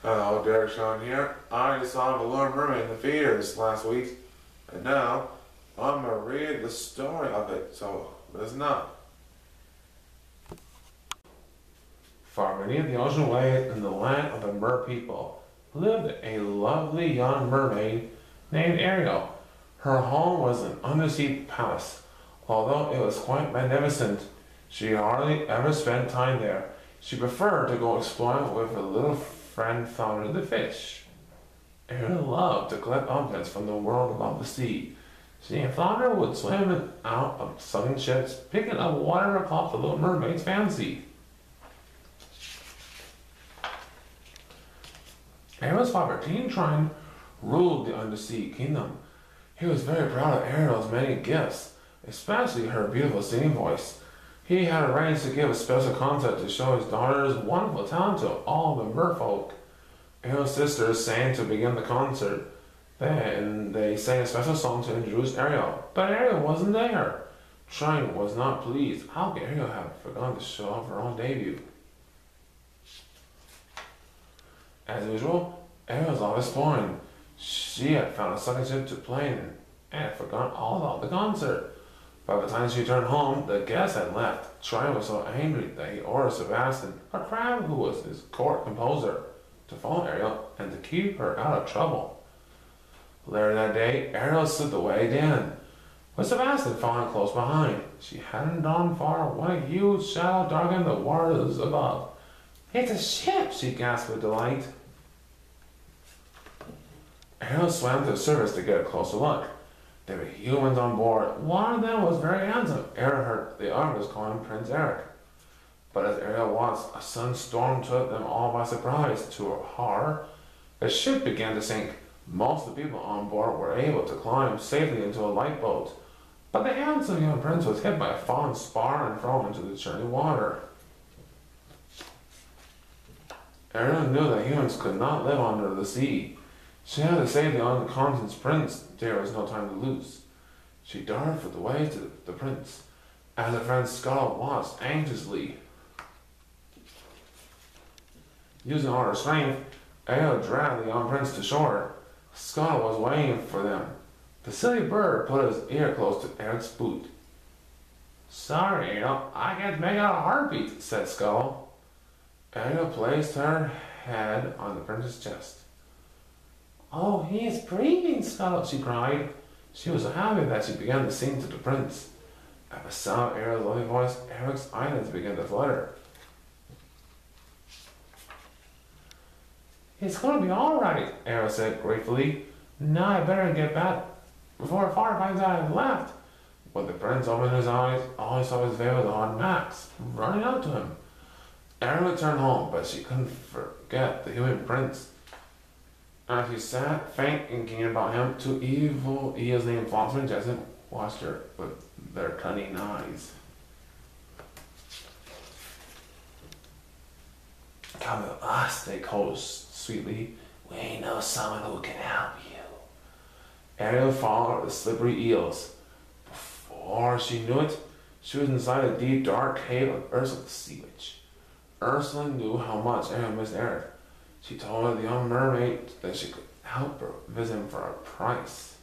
Hello, Derrick Sean here. I just saw the Little Mermaid in the theaters last week, and now I'm gonna read the story of it. So listen up. Far beneath the ocean away in the land of the Mer people lived a lovely young mermaid named Ariel. Her home was an undersea palace. Although it was quite magnificent, she hardly ever spent time there. She preferred to go exploring with her little friend Flounder the fish. Ariel loved to collect objects from the world above the sea. She and Flounder would swim in out of sunken ships, picking up whatever caught the little mermaid's fancy. Ariel's father, King Trine, ruled the undersea kingdom. He was very proud of Ariel's many gifts, especially her beautiful singing voice. He had arranged to give a special concert to show his daughter's wonderful talent to all the merfolk. Ariel's sisters sang to begin the concert. Then they sang a special song to introduce Ariel, but Ariel wasn't there. Trine was not pleased. How could Ariel have forgotten to show off her own debut? As usual, Ariel was off exploring. She had found a second ship to play in and had forgotten all about the concert. By the time she returned home, the guests had left. Trine was so angry that he ordered Sebastian, a crab who was his court composer, to follow Ariel and to keep her out of trouble. Later that day, Ariel slipped away again, with Sebastian following close behind. She hadn't gone far when a huge shadow darkened the waters above. "It's a ship!" she gasped with delight. Ariel swam to the surface to get a closer look. There were humans on board. One of them was very handsome. Ariel heard the others calling him Prince Derrick. But as Ariel watched, a sudden storm took them all by surprise. To her horror, the ship began to sink. Most of the people on board were able to climb safely into a lifeboat, but the handsome young prince was hit by a falling spar and thrown into the churning water. Ariel knew that humans could not live under the sea. She had to save the unconscious prince. There was no time to lose. She darted for the way to the prince, as her friend Scuttle watched anxiously. Using all her strength, Ariel dragged the young prince to shore. Scuttle was waiting for them. The silly bird put his ear close to Eric's boot. "Sorry, Ariel, I can't make out a heartbeat," said Scuttle. Ariel placed her head on the prince's chest. "Oh, he is breathing, Scuttle," she cried. She was so happy that she began to sing to the prince. At the sound of Ariel's lovely voice, Eric's eyelids began to flutter. "It's going to be all right," Ariel said gratefully. "Now I better get back before father finds out I've left." When the prince opened his eyes, all he saw was there was on Max running up to him. Ariel returned home, but she couldn't forget the human prince. As she sat thinking about him, two evil eels named Flosser and Jessup watched her with their cunning eyes. "Come with us," they called sweetly. "We know someone who can help you." Ariel followed the slippery eels. Before she knew it, she was inside a deep, dark cave of Ursula the Sea Witch. Ursula knew how much Ariel missed Eric. She told the young mermaid that she could help her visit him for a price.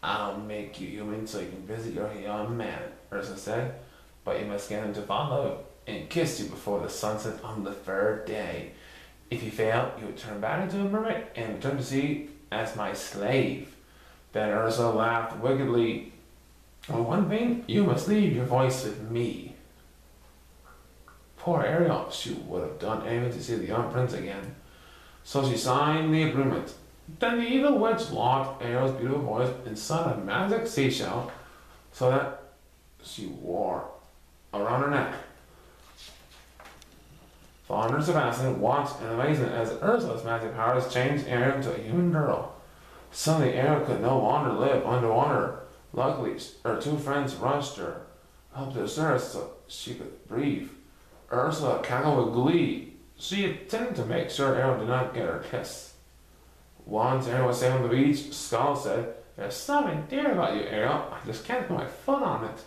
"I'll make you human so you can visit your young man," Ursula said. "But you must get him to follow and kiss you before the sunset on the third day. If you fail, you will turn back into a mermaid and return to sea as my slave." Then Ursula laughed wickedly. "Well, one thing, you must leave your voice with me." Poor Ariel, she would have done anything to see the young prince again. So she signed the agreement. Then the evil witch locked Ariel's beautiful voice inside a magic seashell so that she wore around her neck. Flounder and Sebastian watched in amazement as Ursula's magic powers changed Ariel into a human girl. Suddenly Ariel could no longer live underwater. Luckily, her two friends rushed her up to the surface so she could breathe. Ursula cackled with glee. She attempted to make sure Ariel did not get her kiss. Once Ariel was safe on the beach, Scuttle said, "There's something dear about you, Ariel. I just can't put my foot on it."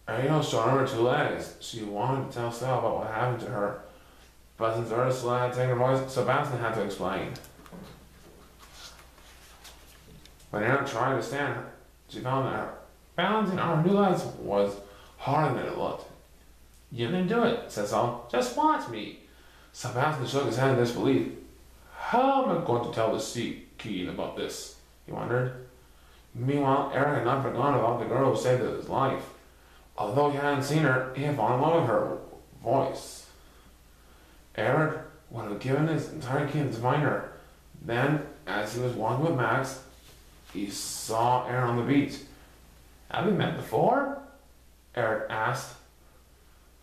Ariel showed her 2 legs. She wanted to tell Stella about what happened to her, but since Ursula had taken her voice, Sebastian had to explain. When Ariel tried to stand, she found that balancing on her 2 legs was harder than it looked. "You can do it," said Saul. "Just watch me." Sebastian shook his head in disbelief. "How am I going to tell the sea king about this?" he wondered. Meanwhile, Eric had not forgotten about the girl who saved his life. Although he hadn't seen her, he had fallen in love with her voice. Eric would have given his entire kingdom to find her. Then, as he was walking with Max, he saw Aaron on the beach. "Have we met before?" Eric asked.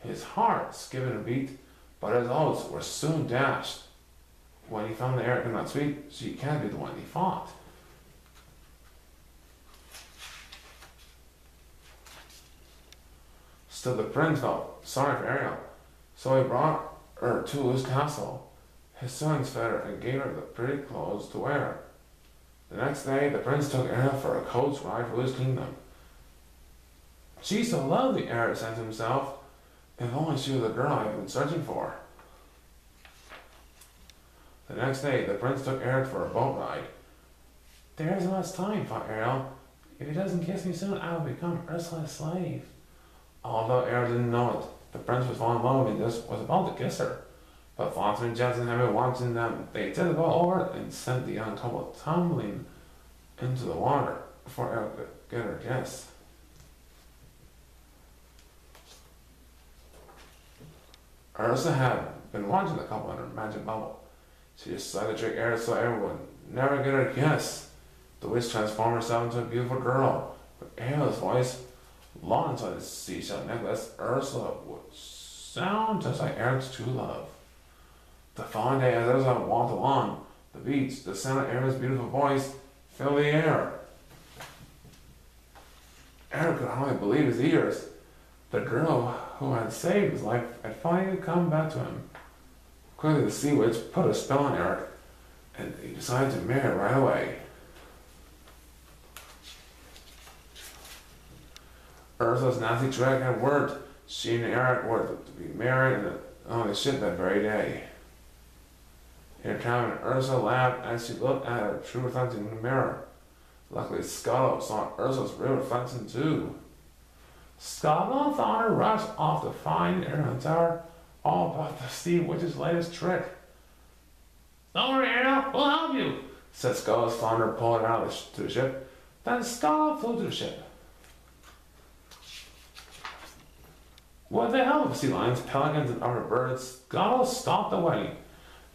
His heart skipped a beat, but his hopes were soon dashed. When he found that Eric could not speak, she can't be the one he thought. Still, the prince felt sorry for Ariel, so he brought her to his castle. His sons fed her and gave her the pretty clothes to wear. The next day, the prince took Ariel for a coach ride through his kingdom. "She's so lovely," Eric said to himself. "If only she was the girl I've been searching for." The next day, the prince took Eric for a boat ride. "There isn't much time," thought Ariel. "If he doesn't kiss me soon, I will become Ursula's slave." Although Ariel didn't know it, the prince was falling in love and just was about to kiss her. But Flotsam and Jetsam had been watching them. They tipped the boat over and sent the young couple tumbling into the water before Ariel could get her kiss. Ursula had been watching the couple in her magic bubble. She decided to trick Ariel so Ariel would never get her kiss. The witch transformed herself into a beautiful girl. With Ariel's voice, long inside the seashell necklace, Ursula would sound just like Eric's true love. The following day, as Ursula walked along the beach, the sound of Eric's beautiful voice filled the air. Eric could hardly believe his ears. The girl who had saved his life had finally come back to him. Quickly, the sea witch put a spell on Eric, and he decided to marry her right away. Ursula's nasty trick had worked. She and Eric were to be married on the ship that very day. In her cabin, Ursula laughed as she looked at her true reflection in the mirror. Luckily, Scuttle saw Ursula's real reflection too. Scuttle and Thunder rushed off to find Ariel and tell her all about the sea witch's latest trick. "Don't worry, Ariel, we'll help you," said Scuttle as Thunder pulled her out to the ship. Then Scuttle flew to the ship. With the help of sea lions, pelicans, and other birds, Scuttle stopped the wedding.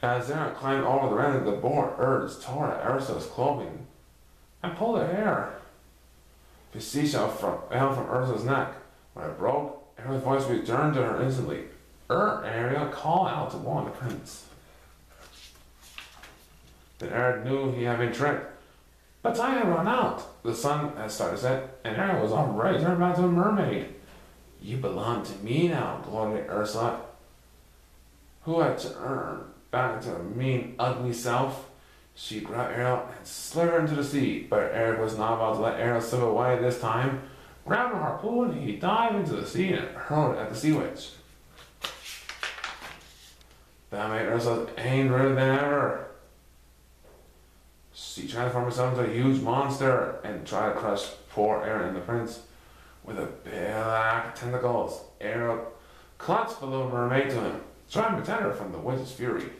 As Ariel climbed over the railing, the boar birds tore at Ursula's clothing and pulled her hair. The seashell fell from Ursula's neck. When it broke, Ariel's voice returned to her instantly. Ariel called out to warn the prince. Then Eric knew he had been tricked. But time had run out. The sun had started to set, and Ariel was already turned back to a mermaid. "You belong to me now," gloated Ursula, who had turned back into her mean, ugly self. She grabbed Ariel and slid her into the sea, but Eric was not about to let Ariel slip away this time. Grabbing a harpoon, he dived into the sea and hurled it at the sea witch. That made Ursula angrier than ever. She transformed herself into a huge monster and tried to crush poor Ariel and the prince. With her black tentacles, Ariel clutched the little mermaid to him, trying to protect her from the witch's fury.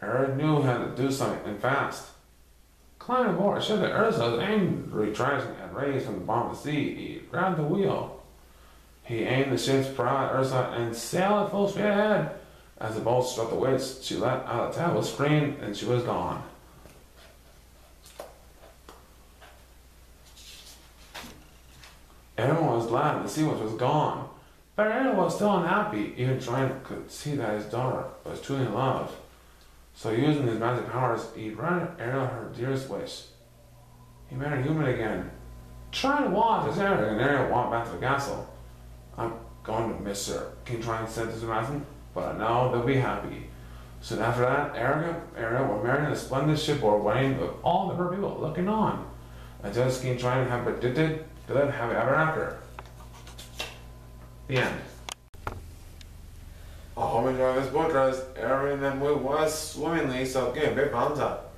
Eric knew he had to do something, and fast. Climbing aboard a ship that Ursula's angry dragon had raised from the bottom of the sea, he grabbed the wheel. He aimed the ship's prow at Ursula and sailed at full speed ahead. As the boat struck the witch, she let out a terrible scream, and she was gone. Everyone was glad the sea witch was gone, but Ariel was still unhappy. Even Derrick could see that his daughter was truly in love. So using his magic powers, he granted Ariel her dearest wish. He made her human again. Try to watch as Eric and Ariel walked back to the castle. "I'm going to miss her," King Triton said to Sebastian, "but I know they'll be happy." Soon after that, Eric and Ariel were married in a splendid shipboard wedding with all the her people looking on. And just as King Triton had predicted, They lived happily ever after. The end. I hope you enjoyed this podcast. Everything that went was swimmingly, so give big thumbs up.